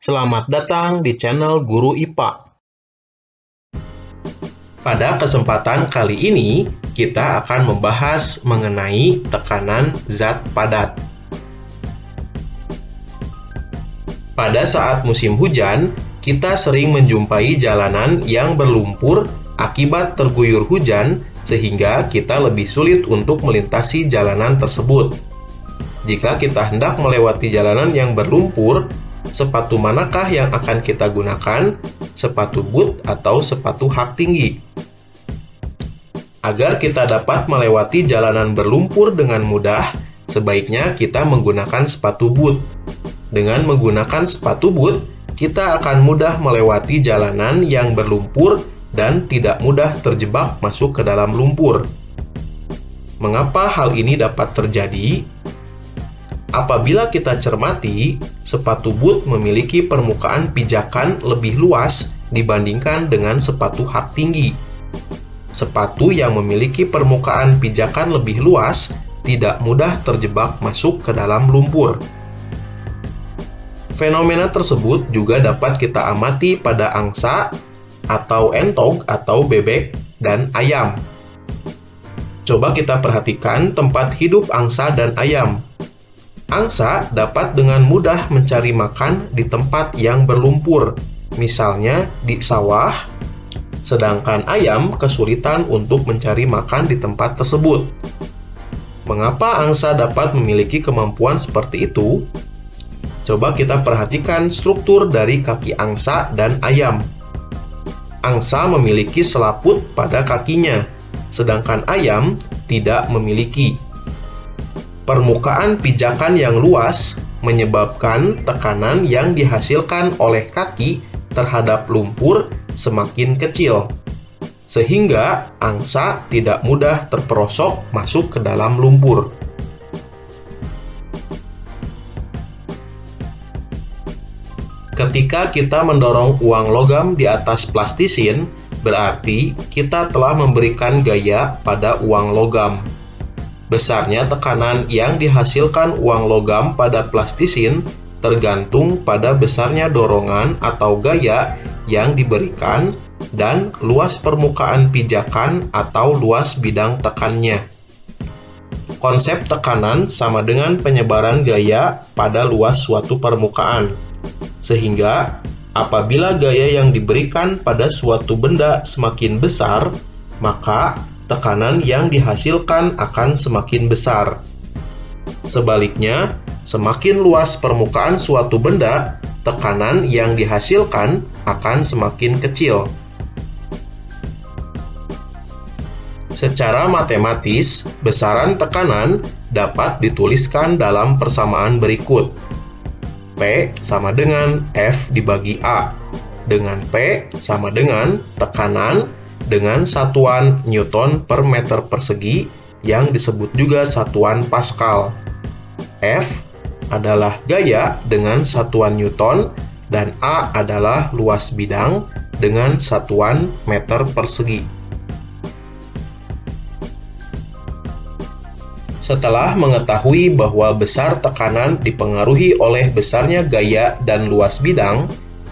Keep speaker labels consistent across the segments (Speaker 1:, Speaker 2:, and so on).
Speaker 1: Selamat datang di channel Guru IPA. Pada kesempatan kali ini, kita akan membahas mengenai tekanan zat padat. Pada saat musim hujan, kita sering menjumpai jalanan yang berlumpur akibat terguyur hujan, sehingga kita lebih sulit untuk melintasi jalanan tersebut. Jika kita hendak melewati jalanan yang berlumpur, sepatu manakah yang akan kita gunakan? Sepatu boot atau sepatu hak tinggi? Agar kita dapat melewati jalanan berlumpur dengan mudah, sebaiknya kita menggunakan sepatu boot. Dengan menggunakan sepatu boot, kita akan mudah melewati jalanan yang berlumpur dan tidak mudah terjebak masuk ke dalam lumpur. Mengapa hal ini dapat terjadi? Apabila kita cermati, sepatu boot memiliki permukaan pijakan lebih luas dibandingkan dengan sepatu hak tinggi. Sepatu yang memiliki permukaan pijakan lebih luas tidak mudah terjebak masuk ke dalam lumpur. Fenomena tersebut juga dapat kita amati pada angsa, atau entog atau bebek, dan ayam. Coba kita perhatikan tempat hidup angsa dan ayam. Angsa dapat dengan mudah mencari makan di tempat yang berlumpur, misalnya di sawah, sedangkan ayam kesulitan untuk mencari makan di tempat tersebut. Mengapa angsa dapat memiliki kemampuan seperti itu? Coba kita perhatikan struktur dari kaki angsa dan ayam. Angsa memiliki selaput pada kakinya, sedangkan ayam tidak memiliki. Permukaan pijakan yang luas menyebabkan tekanan yang dihasilkan oleh kaki terhadap lumpur semakin kecil, sehingga angsa tidak mudah terperosok masuk ke dalam lumpur. Ketika kita mendorong uang logam di atas plastisin, berarti kita telah memberikan gaya pada uang logam. Besarnya tekanan yang dihasilkan uang logam pada plastisin tergantung pada besarnya dorongan atau gaya yang diberikan dan luas permukaan pijakan atau luas bidang tekannya. Konsep tekanan sama dengan penyebaran gaya pada luas suatu permukaan. Sehingga, apabila gaya yang diberikan pada suatu benda semakin besar, maka tekanan yang dihasilkan akan semakin besar. Sebaliknya, semakin luas permukaan suatu benda, tekanan yang dihasilkan akan semakin kecil. Secara matematis, besaran tekanan dapat dituliskan dalam persamaan berikut. P sama dengan F dibagi A, dengan P sama dengan tekanan dengan satuan Newton per meter persegi yang disebut juga satuan Pascal. F adalah gaya dengan satuan Newton dan A adalah luas bidang dengan satuan meter persegi. Setelah mengetahui bahwa besar tekanan dipengaruhi oleh besarnya gaya dan luas bidang,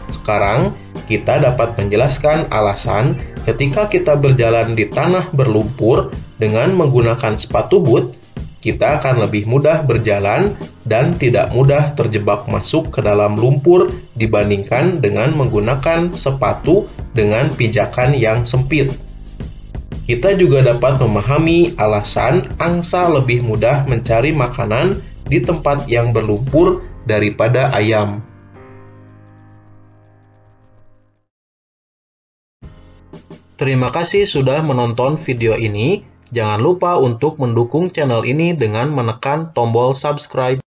Speaker 1: sekarang kita dapat menjelaskan alasan ketika kita berjalan di tanah berlumpur dengan menggunakan sepatu boot, kita akan lebih mudah berjalan dan tidak mudah terjebak masuk ke dalam lumpur dibandingkan dengan menggunakan sepatu dengan pijakan yang sempit. Kita juga dapat memahami alasan angsa lebih mudah mencari makanan di tempat yang berlumpur daripada ayam. Terima kasih sudah menonton video ini. Jangan lupa untuk mendukung channel ini dengan menekan tombol subscribe.